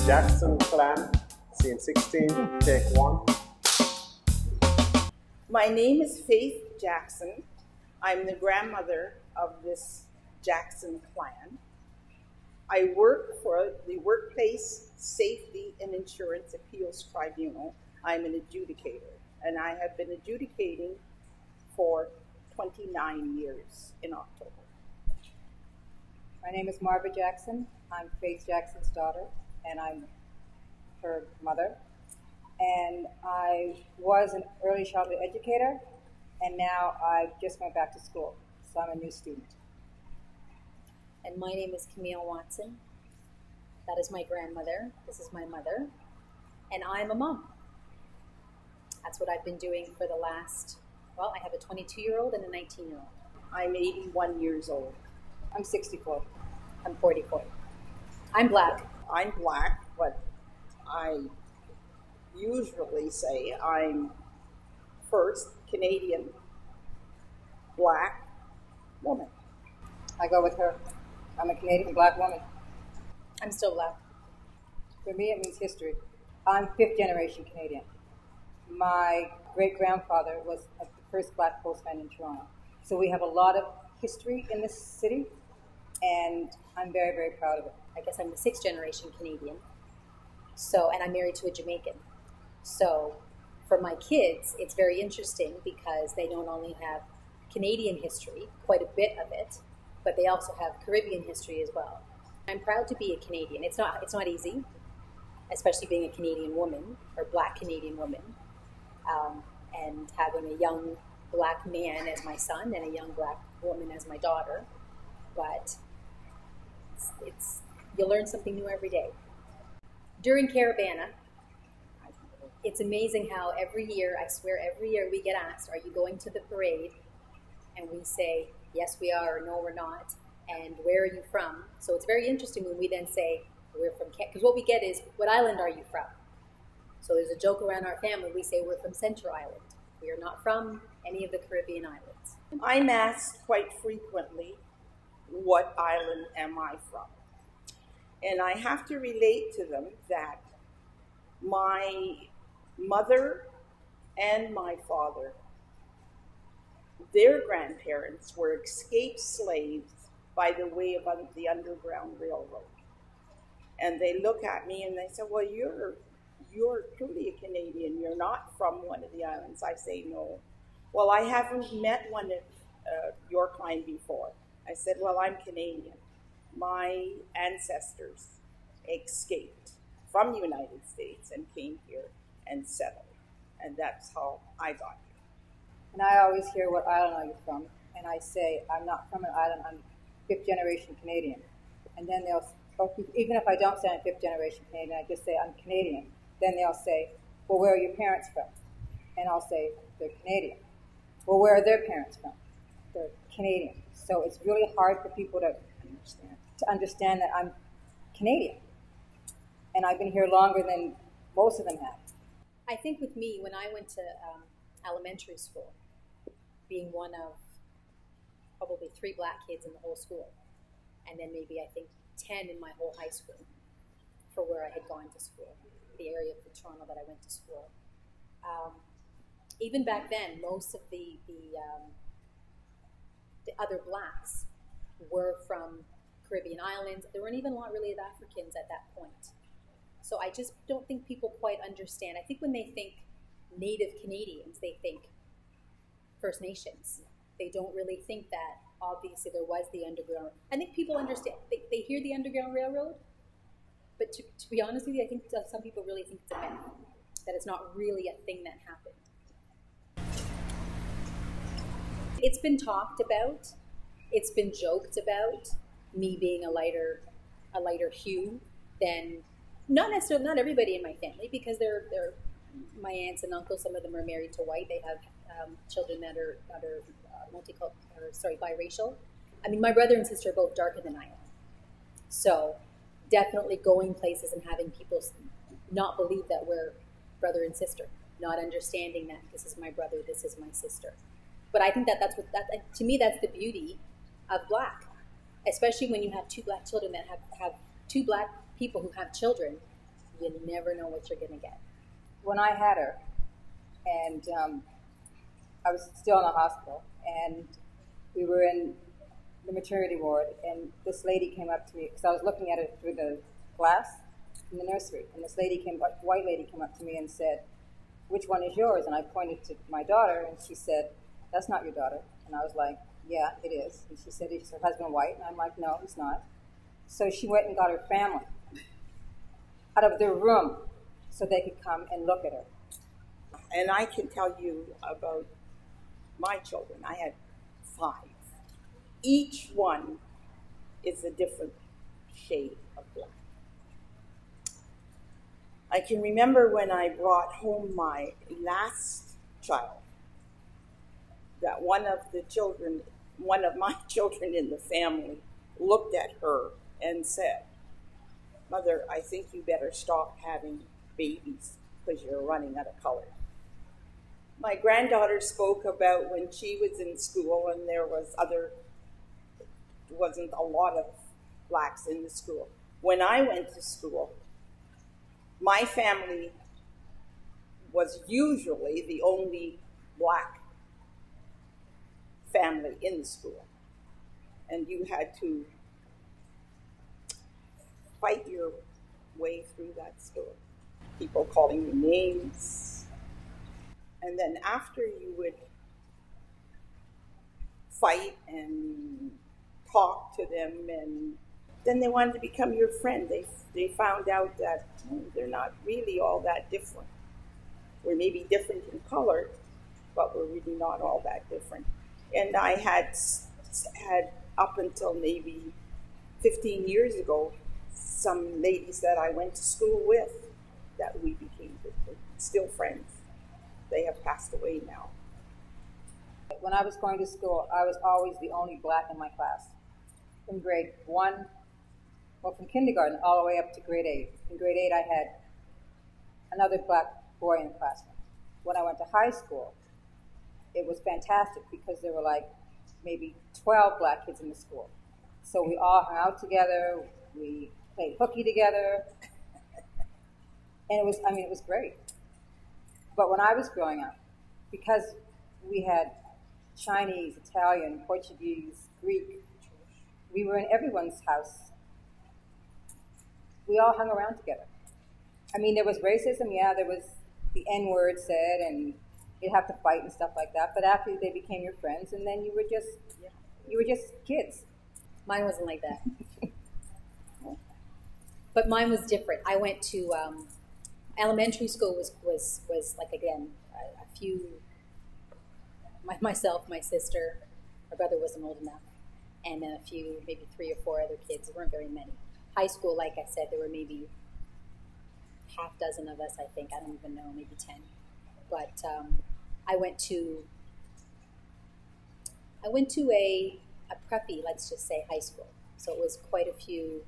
Jackson clan, scene 16, take 1. My name is Faith Jackson. I'm the grandmother of this Jackson clan. I work for the Workplace Safety and Insurance Appeals Tribunal. I'm an adjudicator, and I have been adjudicating for 29 years in October. My name is Marva Jackson. I'm Faith Jackson's daughter, and I'm her mother. And I was an early childhood educator, and now I just went back to school, so I'm a new student. And my name is Camille Watson. That is my grandmother. This is my mother. And I'm a mom. That's what I've been doing for the last, well, I have a 22-year-old and a 19-year-old. I'm 81 years old. I'm 64. I'm 44. I'm black. I'm black, but I usually say I'm first Canadian black woman. I go with her. I'm a Canadian black woman. I'm still black. For me, it means history. I'm fifth generation Canadian. My great-grandfather was the first black postman in Toronto. So we have a lot of history in this city, and I'm very, very proud of it. I guess I'm the sixth generation Canadian. So, and I'm married to a Jamaican. So for my kids, it's very interesting because they don't only have Canadian history, quite a bit of it, but they also have Caribbean history as well. I'm proud to be a Canadian. It's not easy, especially being a Canadian woman or black Canadian woman, and having a young black man as my son and a young black woman as my daughter. But it's you learn something new every day. During Caravana, it's amazing how every year, I swear every year we get asked, are you going to the parade? And we say, yes we are, or no we're not. And where are you from? So it's very interesting when we then say, we're from, because what we get is, what island are you from? So there's a joke around our family, we say we're from Central Island. We are not from any of the Caribbean islands. I'm asked quite frequently, what island am I from? And I have to relate to them that my mother and my father, their grandparents were escaped slaves by the way of the Underground Railroad. And they look at me and they say, well, you're truly a Canadian. You're not from one of the islands. I say, no. Well, I haven't met one of your kind before. I said, well, I'm Canadian. My ancestors escaped from the United States and came here and settled. And that's how I got here. And I always hear, what island are you from? And I say, I'm not from an island, I'm fifth generation Canadian. And then even if I don't say I'm fifth generation Canadian, I just say I'm Canadian. Then they'll say, well, where are your parents from? And I'll say, they're Canadian. Well, where are their parents from? They're Canadian. So it's really hard for people to understand that I'm Canadian. And I've been here longer than most of them have. I think with me, when I went to elementary school, being one of probably 3 black kids in the whole school, and then maybe I think 10 in my whole high school for where I had gone to school, the area of Toronto that I went to school. Even back then, most of the other blacks were from Caribbean islands. There weren't even a lot really of Africans at that point. So I just don't think people quite understand. I think when they think Native Canadians, they think First Nations. They don't really think that obviously there was the Underground. I think people understand. They hear the Underground Railroad, but to be honest with you, I think some people really think it's a myth, that it's not really a thing that happened. It's been talked about. It's been joked about, me being a lighter hue than, not everybody in my family, because they're my aunts and uncles, some of them are married to white. They have children that are biracial. I mean, my brother and sister are both darker than I am. So definitely going places and having people not believe that we're brother and sister, not understanding that this is my brother, this is my sister. But I think to me, that's the beauty of black, especially when you have 2 black children that have 2 black people who have children You never know what you're going to get. When I had her, and I was still in the hospital, and we were in the maternity ward, and this lady came up to me, because I was looking at it through the glass in the nursery, and this white lady came up to me and said, "Which one is yours?" And I pointed to my daughter, and she said, "That's not your daughter." And I was like, "Yeah, it is." And she said, "Is her husband white?" And I'm like, "No, he's not." So she went and got her family out of their room so they could come and look at her. And I can tell you about my children. I had 5. Each one is a different shade of black. I can remember when I brought home my last child, that one of my children in the family looked at her and said, "Mother, I think you better stop having babies because you're running out of color." My granddaughter spoke about when she was in school and there wasn't a lot of blacks in the school. When I went to school, my family was usually the only black family in the school. And you had to fight your way through that school. People calling you names. And then after you would fight and talk to them, and then they wanted to become your friend. They found out that they're not really all that different. We're maybe different in color, but we're really not all that different. And I had up until maybe 15 years ago, some ladies that I went to school with that we became still friends. They have passed away now. When I was going to school, I was always the only black in my class. From grade 1, from kindergarten all the way up to grade 8. In grade 8, I had another black boy in the classroom. When I went to high school, it was fantastic because there were like maybe 12 black kids in the school. So we all hung out together, we played hooky together, and it was great. But when I was growing up, because we had Chinese, Italian, Portuguese, Greek, we were in everyone's house. We all hung around together. I mean, there was racism, yeah, there was the N-word said, and you'd have to fight and stuff like that. But after they became your friends, and then you were just kids. Mine wasn't like that. But mine was different. I went to elementary school was like, again, a few, myself, my sister, my brother wasn't old enough, and then a few, maybe 3 or 4 other kids. There weren't very many. High school, like I said, there were maybe half dozen of us, I think. I don't even know, maybe 10. But I went to a preppy, let's just say, high school. So it was quite a few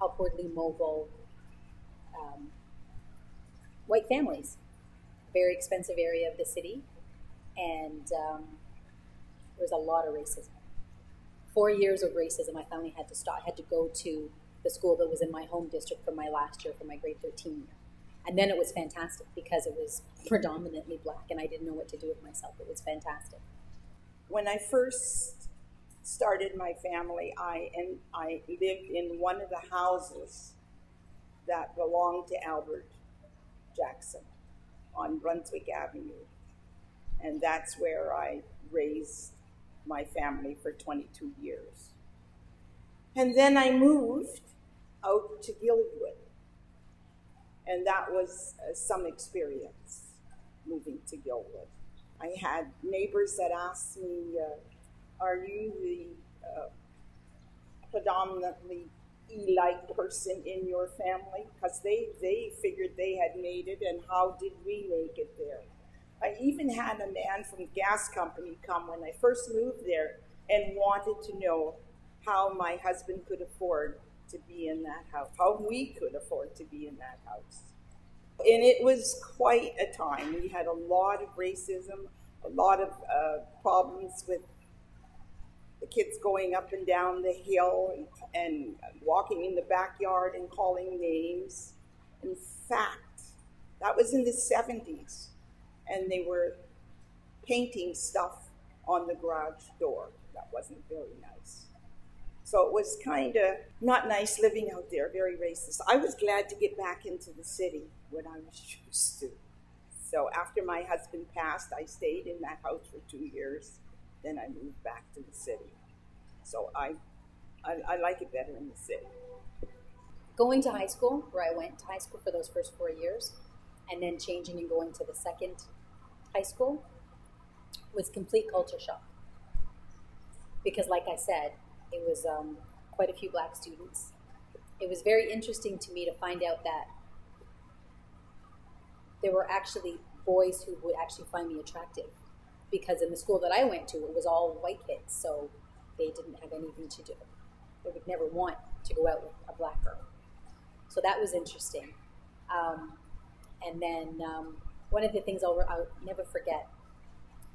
upwardly mobile white families. Very expensive area of the city, and there was a lot of racism. 4 years of racism. I finally had to stop. I had to go to the school that was in my home district for my last year, for my grade 13 year. And then it was fantastic because it was predominantly black, and I didn't know what to do with myself. It was fantastic. When I first started my family, I lived in one of the houses that belonged to Albert Jackson on Brunswick Avenue. And that's where I raised my family for 22 years. And then I moved out to Guildwood. And that was some experience, moving to Guildwood. I had neighbors that asked me, "Are you the predominantly E-like person in your family?" Because they figured they had made it, and how did we make it there? I even had a man from the gas company come when I first moved there and wanted to know how my husband could afford to be in that house, how we could afford to be in that house. And it was quite a time. We had a lot of racism, a lot of problems with the kids going up and down the hill and walking in the backyard and calling names. In fact, that was in the 70s, and they were painting stuff on the garage door. That wasn't very nice. So it was kind of not nice living out there, very racist. I was glad to get back into the city when I was used to. So after my husband passed, I stayed in that house for 2 years. Then I moved back to the city. So I like it better in the city. Going to high school, where I went to high school for those first 4 years, and then changing and going to the second high school, was complete culture shock. Because like I said, it was quite a few black students. It was very interesting to me to find out that there were actually boys who would actually find me attractive. Because in the school that I went to, it was all white kids, so they didn't have anything to do. They would never want to go out with a black girl. So that was interesting. And then one of the things I'll never forget,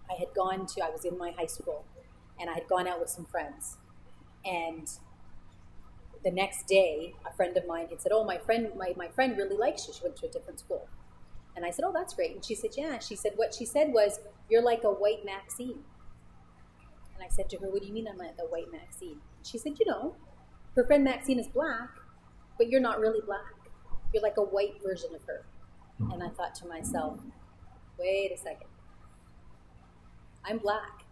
I was in my high school, and I had gone out with some friends. And the next day, a friend of mine had said, "Oh, my friend really likes you. She went to a different school." And I said, "Oh, that's great." And she said, "Yeah." She said, what she said was, "You're like a white Maxine." And I said to her, "What do you mean I'm like a white Maxine?" She said, her friend Maxine is black, but you're not really black. You're like a white version of her. And I thought to myself, wait a second. I'm black.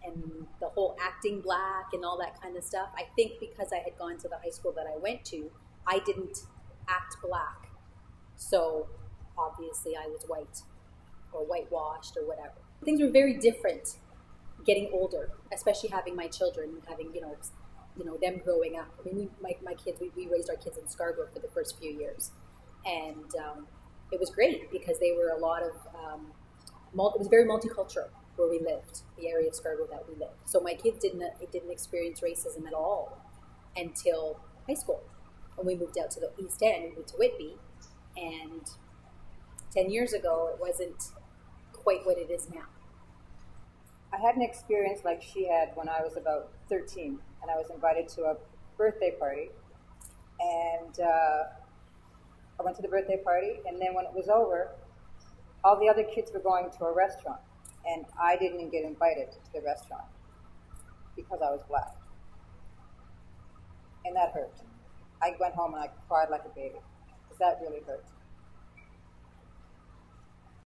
And the whole acting black and all that kind of stuff, I think because I had gone to the high school that I went to, I didn't act black. So obviously I was white or whitewashed or whatever. Things were very different getting older, especially having my children and having, them growing up. I mean, my kids, we raised our kids in Scarborough for the first few years. And it was great because they were a lot of, it was very multicultural where we lived, the area of Scarborough that we lived. So my kids didn't experience racism at all until high school. When we moved out to the East End, we moved to Whitby, and 10 years ago, it wasn't quite what it is now. I had an experience like she had when I was about 13, and I was invited to a birthday party, and I went to the birthday party, and then when it was over, all the other kids were going to a restaurant, and I didn't get invited to the restaurant because I was black, and that hurt. I went home and I cried like a baby, because that really hurt.